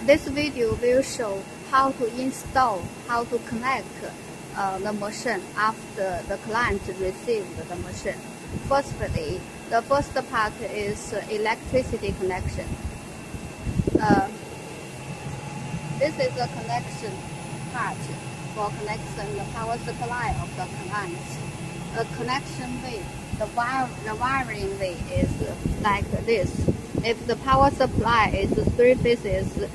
This video will show how to install, how to connect the machine after the client received the machine. Firstly, the first part is electricity connection. This is the connection part for connecting the power supply of the client. The connection way, the wiring way is like this. If the power supply is 3 phases,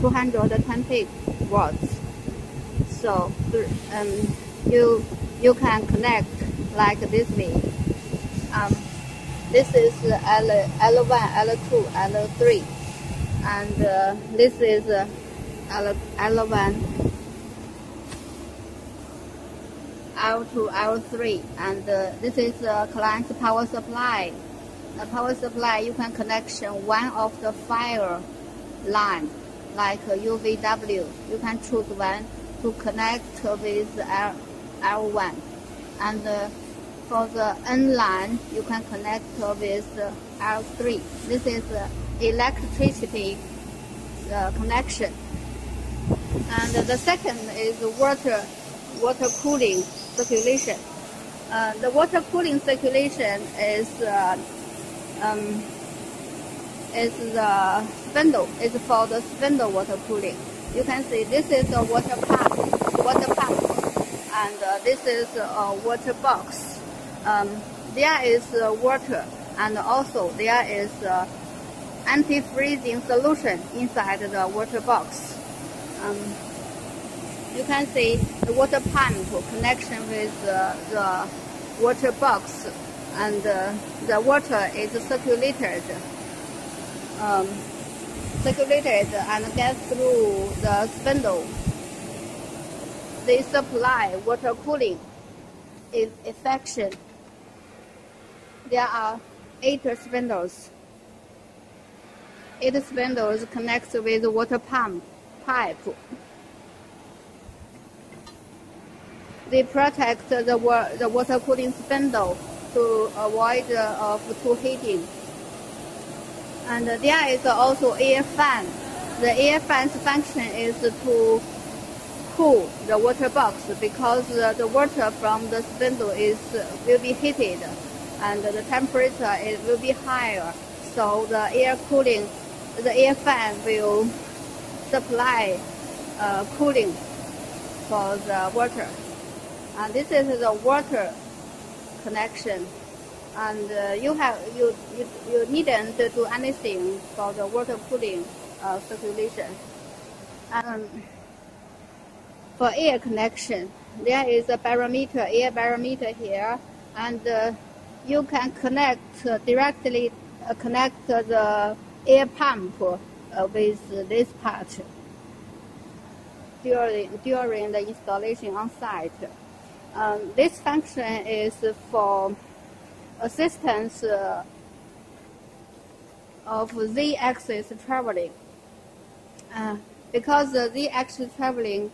220 watts, so you can connect like this way. This is L1, L2, L3, and this is L1, L2, L3, and this is the client's power supply. The power supply, you can connection one of the fire line, like UVW. You can choose one to connect with L1, and for the N line, you can connect with L3. This is electricity connection. And the second is water cooling circulation. The water cooling circulation is the spindle. Is for the spindle water cooling. You can see this is a water pump, and this is a water box. There is water, and also there is anti-freezing solution inside the water box. You can see the water pump connection with the water box, and the water is circulated and gets through the spindle. They supply water cooling effection. There are 8 spindles. 8 spindles connect with the water pump pipe. They protect the water cooling spindle to avoid too heating. And there is also air fan. The air fan's function is to cool the water box, because the water from the spindle will be heated, and the temperature will be higher. So the air fan will supply cooling for the water. And this is the water connection, and you needn't do anything for the water cooling circulation. For air connection, there is a air barometer here, and you can directly connect the air pump with this part during the installation on site. This function is for assistance of Z-axis traveling. Because the Z-axis traveling,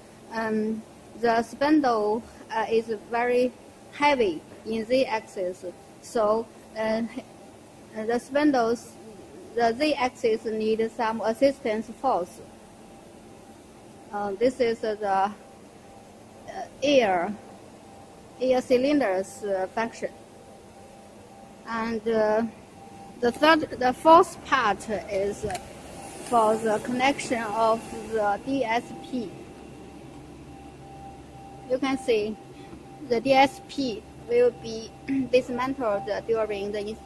the spindle is very heavy in Z-axis, so the Z-axis need some assistance force. This is the air cylinders function. And the fourth part is for the connection of the DSP. You can see the DSP will be dismantled during the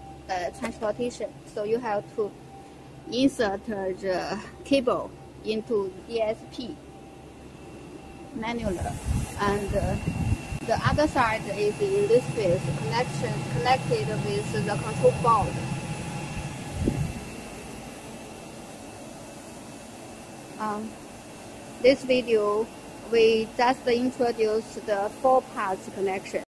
transportation, so you have to insert the cable into DSP manually, and the other side is in this case connected with the control board. This video we just introduced the 4 parts connection.